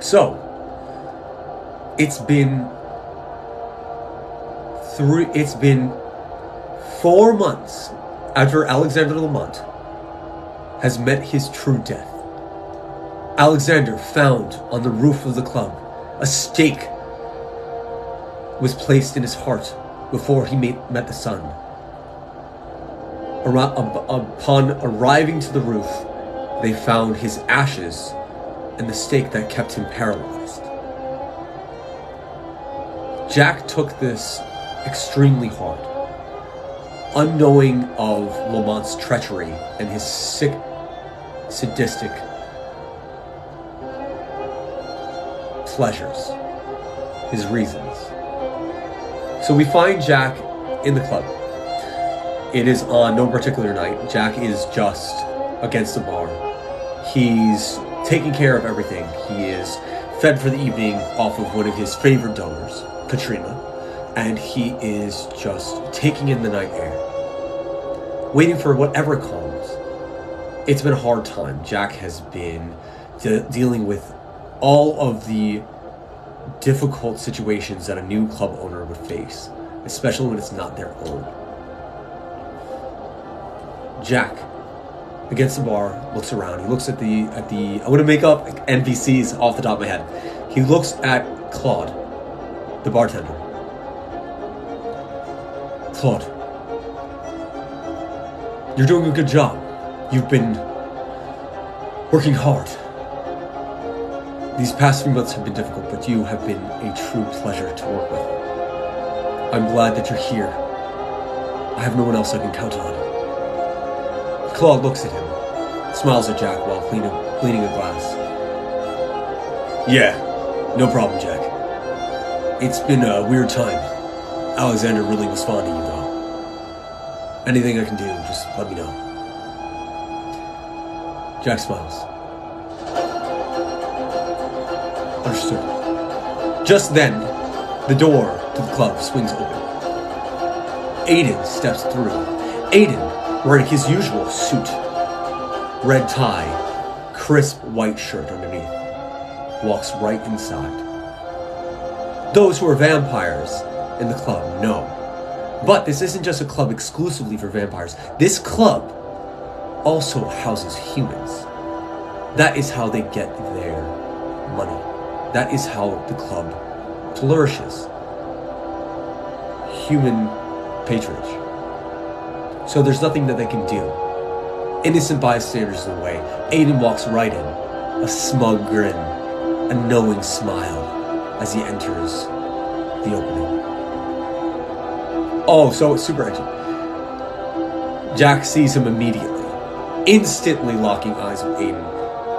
So, it's been 4 months after Alexander Lamont has met his true death. Alexander found on the roof of the club a stake was placed in his heart before he met the sun. Upon arriving to the roof, they found his ashes and the stake that kept him paralyzed. Jack took this extremely hard, unknowing of Lamont's treachery and his sick, sadistic pleasures, his reasons. So we find Jack in the club. It is on no particular night. Jack is just against the bar. He's taking care of everything. He is fed for the evening off of one of his favorite donors, Katrina, and he is just taking in the night air, waiting for whatever comes. It's been a hard time. Jack has been dealing with all of the difficult situations that a new club owner would face, especially when it's not their own. Jack, against the bar, looks around. He looks at the I'm going to make up NPCs off the top of my head. He looks at Claude, the bartender. Claude, you're doing a good job. You've been working hard. These past few months have been difficult, but you have been a true pleasure to work with. I'm glad that you're here. I have no one else I can count on. Claude looks at him, smiles at Jack while cleaning a glass. Yeah, no problem, Jack. It's been a weird time. Alexander really was fond of you, though. Anything I can do, just let me know. Jack smiles. Understood. Just then, the door to the club swings open. Aiden steps through. Aiden, wearing his usual suit, red tie, crisp white shirt underneath, walks right inside. Those who are vampires in the club know. But this isn't just a club exclusively for vampires. This club also houses humans. That is how they get their money. That is how the club flourishes. Human patronage. So there's nothing that they can do. Innocent bystanders in the way. Aiden walks right in, a smug grin, a knowing smile as he enters the opening. Oh, so it's super excellent. Jack sees him immediately, instantly locking eyes with Aiden,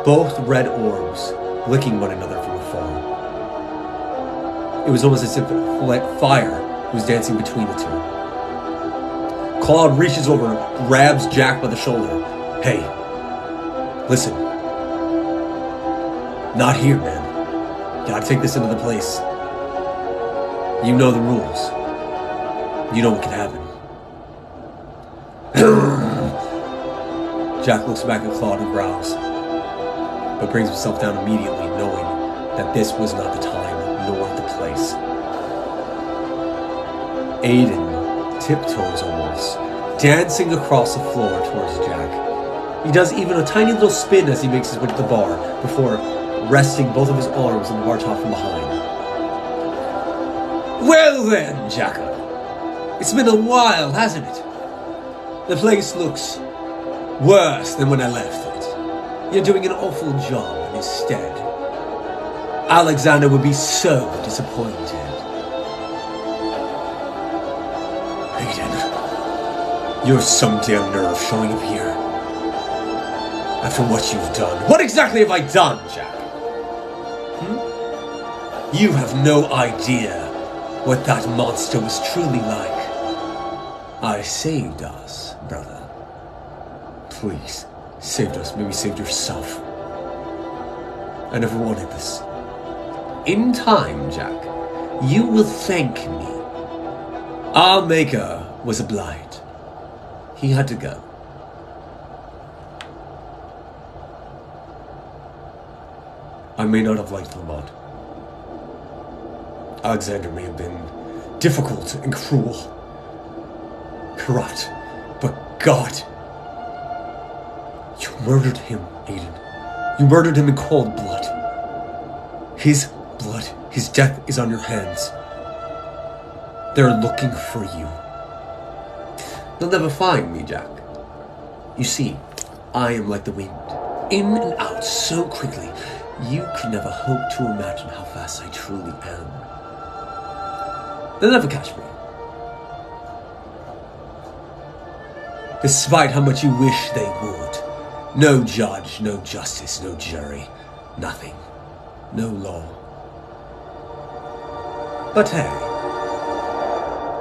both red orbs licking one another from afar. It was almost as if fire was dancing between the two. Claude reaches over and grabs Jack by the shoulder. Hey, listen. Not here, man. Gotta take this into the place. You know the rules. You know what can happen. Jack looks back at Claude and growls, but brings himself down immediately, knowing that this was not the time nor the place. Aiden tiptoes almost, dancing across the floor towards Jack. He does even a tiny little spin as he makes his way to the bar, before resting both of his arms on the bar top from behind. Well then, Jacko. It's been a while, hasn't it? The place looks worse than when I left it. You're doing an awful job instead. Alexander would be so disappointed. Aiden, you're some damn nerve showing up here. After what you've done. What exactly have I done, Jack? You have no idea what that monster was truly like. I saved us, brother. Please, saved us. Maybe saved yourself. I never wanted this. In time, Jack, you will thank me. Our maker was a blight. He had to go. I may not have liked Lamont. Alexander may have been difficult and cruel, corrupt, but God, you murdered him, Aiden. You murdered him in cold blood. His blood, his death is on your hands. They're looking for you. They'll never find me, Jack. You see, I am like the wind, in and out so quickly, you could never hope to imagine how fast I truly am. They'll never catch me. Despite how much you wish they would. No judge, no justice, no jury, nothing. No law. But hey,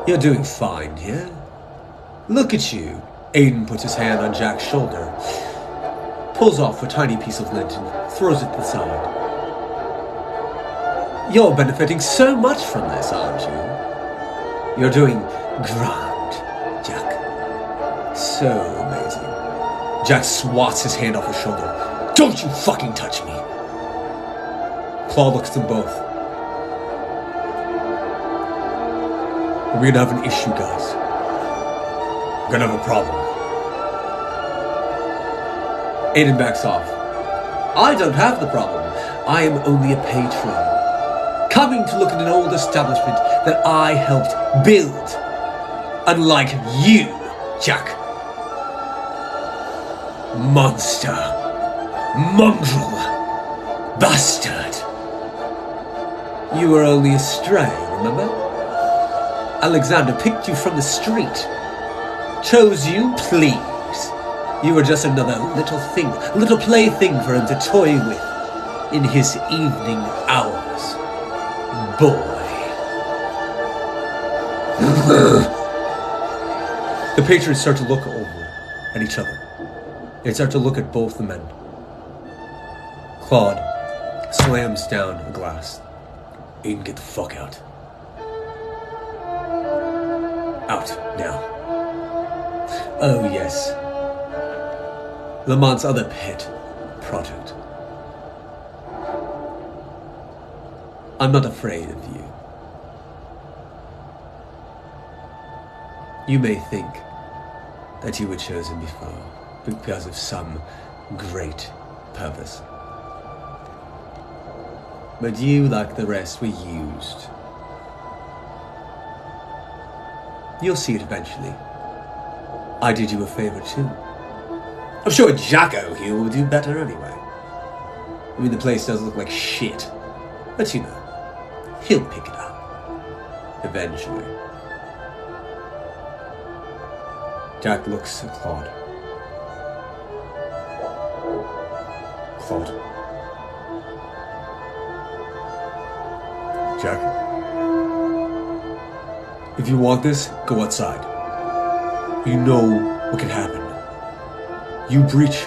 you're doing fine here. Look at you. Aiden puts his hand on Jack's shoulder, pulls off a tiny piece of lint and throws it to the side. You're benefiting so much from this, aren't you? You're doing grand, Jack. So amazing. Jack swats his hand off his shoulder. Don't you fucking touch me! Claude looks at them both. We're gonna have an issue, guys. We're gonna have a problem. Aiden backs off. I don't have the problem. I am only a patron, coming to look at an old establishment that I helped build. Unlike you, Jack. Monster. Mongrel. Bastard. You were only a stray, remember? Alexander picked you from the street. Chose you, please. You were just another little thing, little plaything for him to toy with in his evening hours. Boy. The patrons start to look over at each other. They start to look at both the men. Claude slams down a glass. Aiden, get the fuck out. Out, now. Oh, yes. Lamont's other pet project. I'm not afraid of you. You may think that you were chosen before because of some great purpose. But you, like the rest, were used. You'll see it eventually. I did you a favor too. I'm sure Jacko here will do better anyway. I mean, the place does look like shit. But you know, he'll pick it up. Eventually. Jack looks at Claude. Claude. Jack. If you want this, go outside. You know what can happen. You breach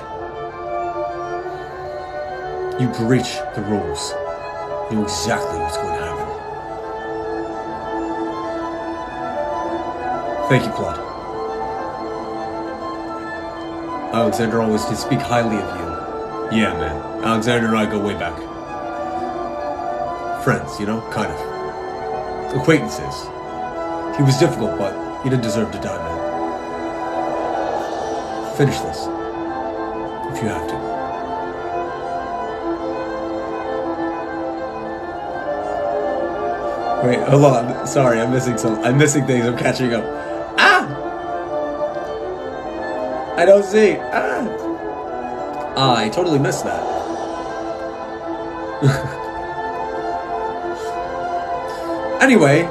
the rules. You know exactly what's going to happen. Thank you, Claude. Alexander always did speak highly of you. Yeah, man. Alexander and I go way back. Friends, you know? Kind of. Acquaintances. He was difficult, but he didn't deserve to die, man. Finish this. If you have to. Wait, hold on. Sorry, I'm missing things. I'm catching up. Ah! I don't see. Ah! I totally missed that. Anyway,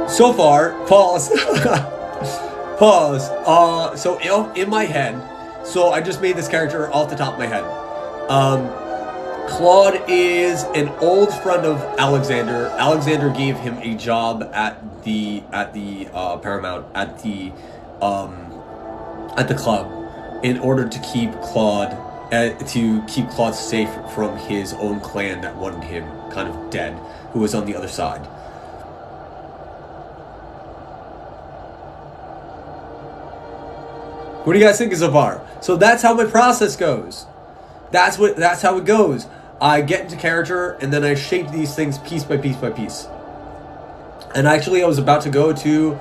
so far, pause. Pause. So in my head, so I just made this character off the top of my head. Claude is an old friend of Alexander. Alexander gave him a job at the Paramount at the club in order to keep Claude safe from his own clan that wanted him kind of dead, who was on the other side. What do you guys think so far? So that's how my process goes. That's how it goes. I get into character, and then I shape these things piece by piece by piece. And actually, I was about to go to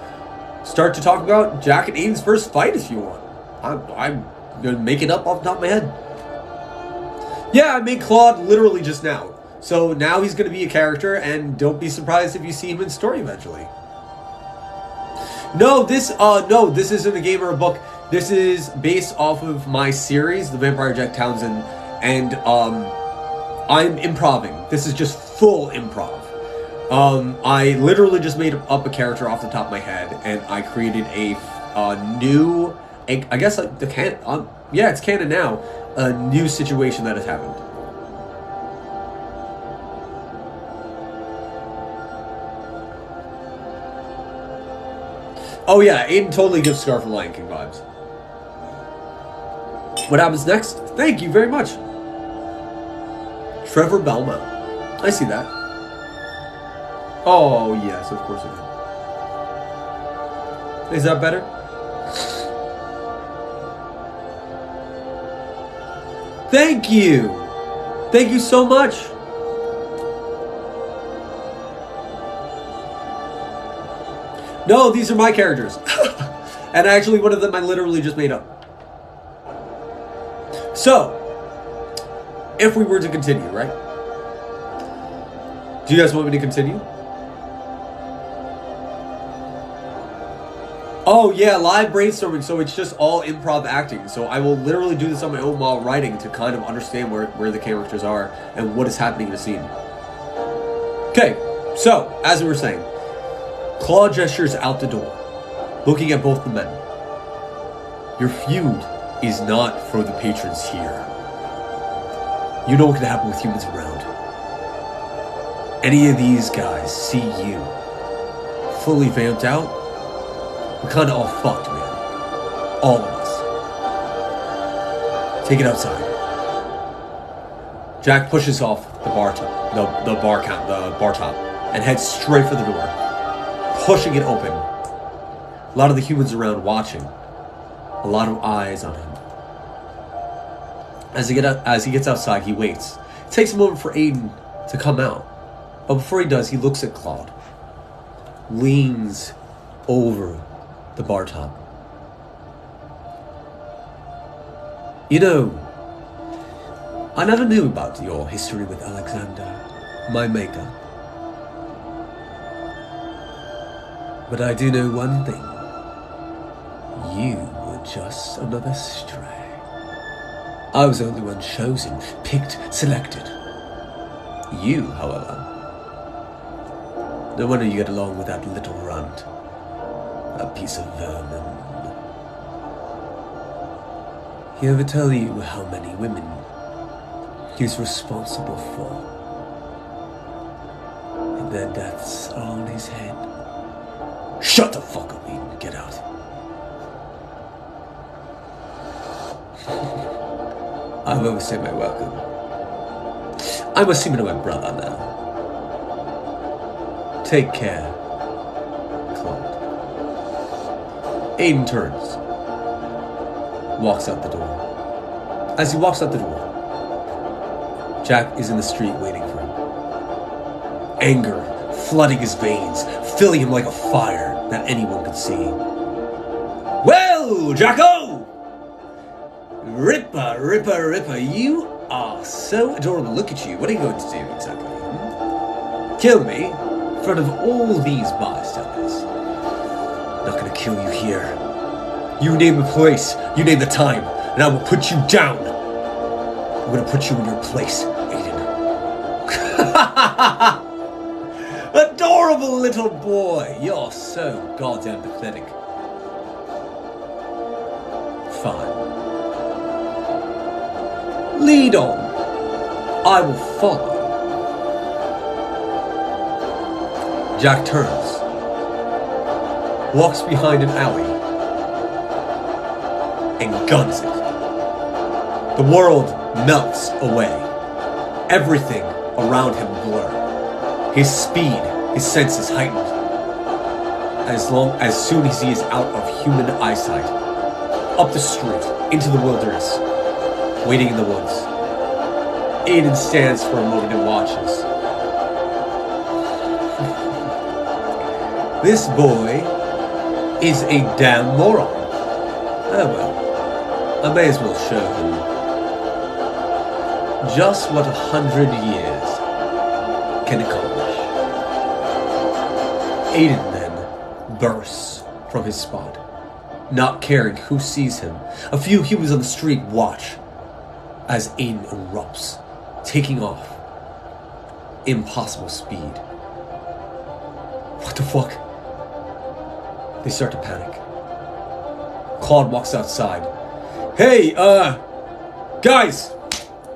start to talk about Jack and Aiden's first fight, if you want. I'm going to make it up off the top of my head. Yeah, I made Claude literally just now. So now he's going to be a character, and don't be surprised if you see him in story eventually. No, this isn't a game or a book. This is based off of my series, The Vampire Jack Townson, and I'm improving. This is just full improv. I literally just made up a character off the top of my head, and I created a new, I guess like the it's canon now, a new situation that has happened. Oh yeah, Aiden totally gives Scar from Lion King vibes. What happens next? Thank you very much. Trevor Belmont. I see that. Oh yes, of course I can. Is that better? Thank you! Thank you so much! No, these are my characters. And actually, one of them I literally just made up. So, if we were to continue, right? Do you guys want me to continue? Oh yeah, live brainstorming, so it's just all improv acting. So I will literally do this on my own while writing to kind of understand where the characters are and what is happening in the scene. Okay, so, as we were saying, Claude gestures out the door, looking at both the men. Your feud is not for the patrons here. You know what can happen with humans around. Any of these guys see you fully vamped out, we're kind of all fucked, man. All of us. Take it outside. Jack pushes off the bar top, the bar top, and heads straight for the door, pushing it open. A lot of the humans around watching. A lot of eyes on him. As he gets outside, he waits. It takes a moment for Aiden to come out. But before he does, he looks at Claude. Leans over the bar top. You know, I never knew about your history with Alexander, my maker. But I do know one thing. You were just another stray. I was the only one chosen, picked, selected. You, however. No wonder you get along with that little runt. A piece of vermin. He ever tell you how many women he's responsible for? And their deaths are on his head. Shut the fuck up, Aiden. Get out. I've overstayed my welcome. I must see my brother now. Take care, Claude. Aiden turns. Walks out the door. As he walks out the door, Jack is in the street waiting for him. Anger flooding his veins, filling him like a fire that anyone could see. Well, Jacko! Ripper, you are so adorable. Look at you. What are you going to do exactly? Kill me in front of all these bystanders. Not gonna kill you here. You name the place, you name the time, and I will put you down. I'm gonna put you in your place, Aiden. Adorable little boy. You're so goddamn pathetic. Fine. Lead on. I will follow. Jack turns. Walks behind an alley. And guns it. The world melts away. Everything around him blur. His speed, his senses heightened. As soon as he is out of human eyesight. Up the street, into the wilderness. Waiting in the woods. Aiden stands for a moment and watches. This boy is a damn moron. Oh well, I may as well show him just what 100 years can accomplish. Aiden then bursts from his spot, not caring who sees him. A few humans on the street watch as Aiden erupts, taking off. Impossible speed. What the fuck? They start to panic. Claude walks outside. Hey, guys!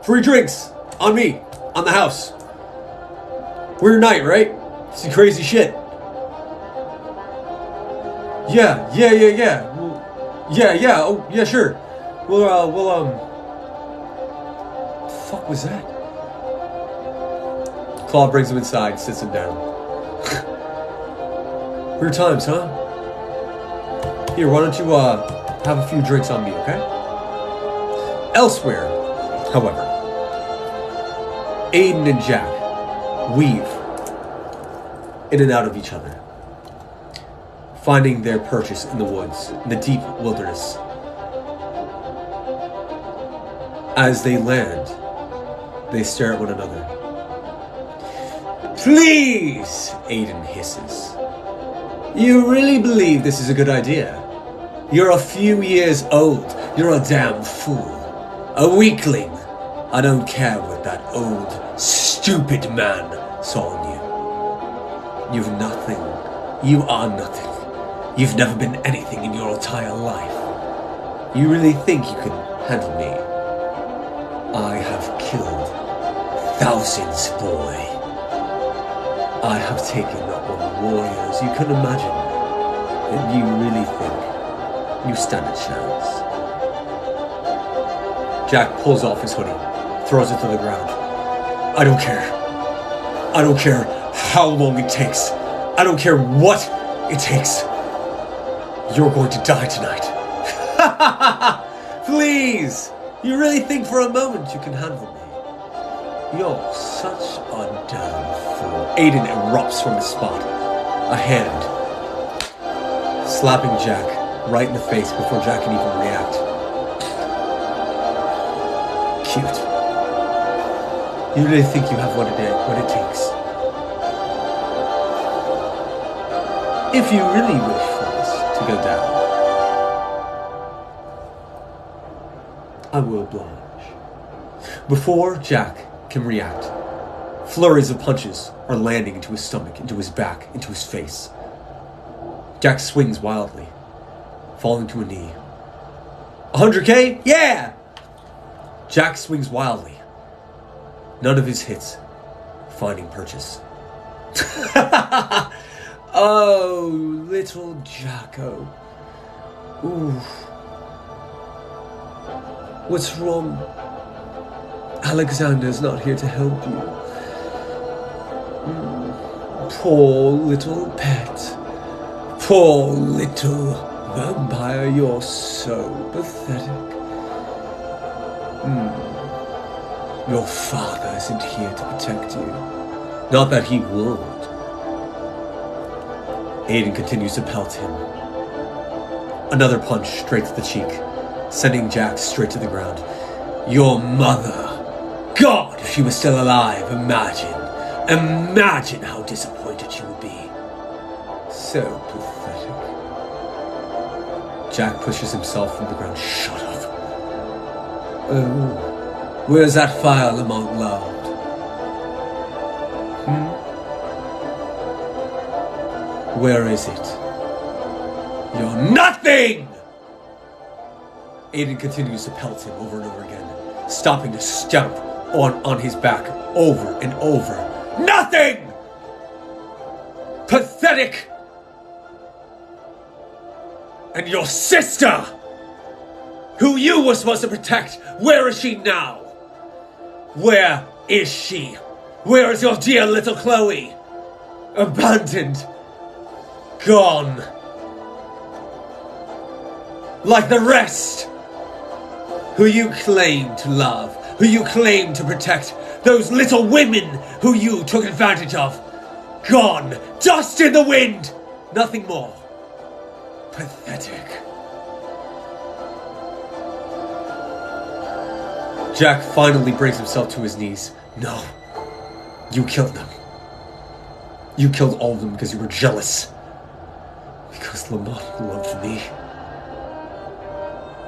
Free drinks! On me! On the house! We're your night, right? Some crazy shit. Yeah. Yeah, oh, yeah, sure. We'll, the fuck was that? Claude brings him inside, sits him down. Weird times, huh? Here, why don't you, have a few drinks on me, okay? Elsewhere, however, Aiden and Jack weave in and out of each other, finding their purchase in the woods, in the deep wilderness. As they land, they stare at one another. Please, Aiden hisses. You really believe this is a good idea? You're a few years old. You're a damn fool. A weakling. I don't care what that old, stupid man saw in you. You've nothing. You are nothing. You've never been anything in your entire life. You really think you can handle me? I have killed thousands, boy. I have taken on warriors you couldn't imagine. And you really think you stand a chance? Jack pulls off his hoodie, throws it to the ground. I don't care. I don't care how long it takes. I don't care what it takes. You're going to die tonight. Please! You really think for a moment you can handle me? You're such a damn fool. Aiden erupts from his spot. A hand slapping Jack right in the face before Jack can even react. Cute. You really think you have what it takes? If you really wish for this to go down, I will oblige. Before Jack can react, flurries of punches are landing into his stomach, into his back, into his face. Jack swings wildly, falling to a knee. 100K? Yeah! Jack swings wildly. None of his hits finding purchase. Oh, little Jacko. Ooh. What's wrong? Alexander's not here to help you. Poor little pet. Poor little vampire, you're so pathetic. Your father isn't here to protect you. Not that he won't. Aiden continues to pelt him. Another punch straight to the cheek, sending Jack straight to the ground. Your mother. God, if she was still alive, imagine how disappointed she would be. So pathetic. Jack pushes himself from the ground. Shut up. Oh, where's that fire Lamont loved? Where is it? You're nothing! Aiden continues to pelt him over and over again, stopping to stomp on his back over and over. Nothing! Pathetic! And your sister, who you were supposed to protect, where is she now? Where is she? Where is your dear little Chloe? Abandoned. Gone. Like the rest, who you claim to love. who you claim to protect, those little women who you took advantage of. Gone, dust in the wind, nothing more. Pathetic. Jack finally brings himself to his knees. No, you killed them. You killed all of them because you were jealous. Because Lamont loved me.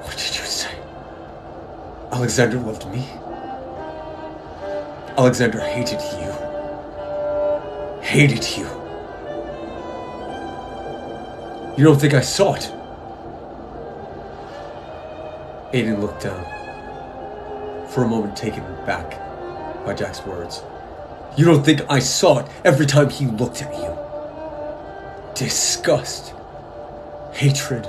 What did you say? Alexander loved me. Alexander hated you. Hated you. You don't think I saw it? Aiden looked down, for a moment taken back by Jack's words. You don't think I saw it every time he looked at you? Disgust. Hatred.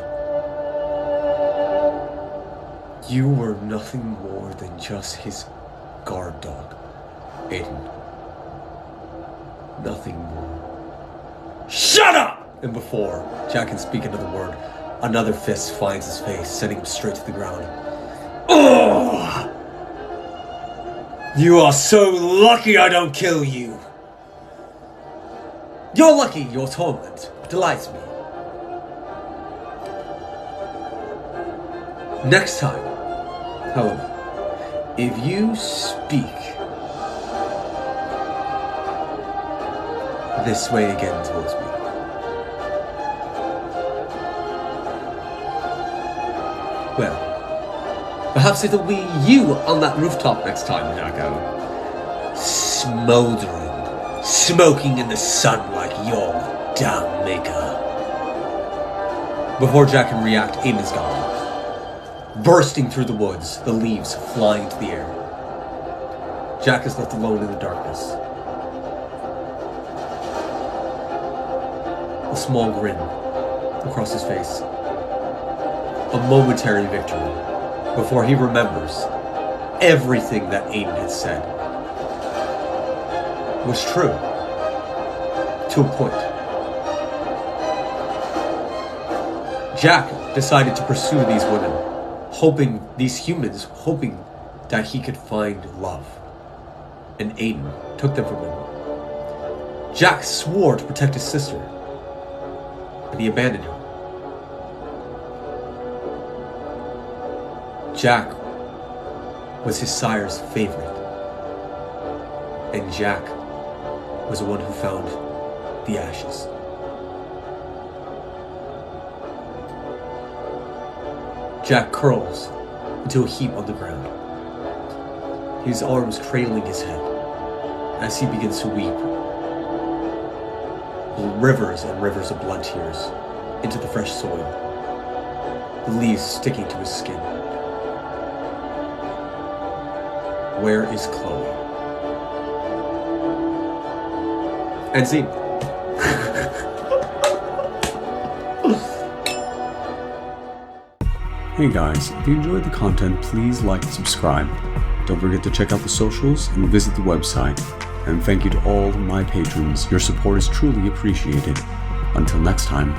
You were nothing more than just his guard dog, Aiden. Nothing more. Shut up! And before Jack can speak another word, another fist finds his face, sending him straight to the ground. Ugh! You are so lucky I don't kill you. You're lucky your torment delights me. Next time, however, if you speak this way again towards me, well, perhaps it'll be you on that rooftop next time, Jacko. Smoldering, smoking in the sun like your damn maker. Before Jack can react, Aiden is gone. Bursting through the woods, the leaves flying into the air. Jack is left alone in the darkness. A small grin across his face. A momentary victory before he remembers everything that Aiden had said was true to a point. Jack decided to pursue these women, these humans, hoping that he could find love. And Aiden took them from him. Jack swore to protect his sister, and he abandoned her. Jack was his sire's favorite, and Jack was the one who found the ashes. Jack curls into a heap on the ground, his arms cradling his head as he begins to weep. Rivers and rivers of blood tears into the fresh soil, the leaves sticking to his skin. Where is Chloe? And scene. Hey guys, if you enjoyed the content, please like and subscribe. Don't forget to check out the socials and visit the website. And thank you to all my patrons. Your support is truly appreciated. Until next time.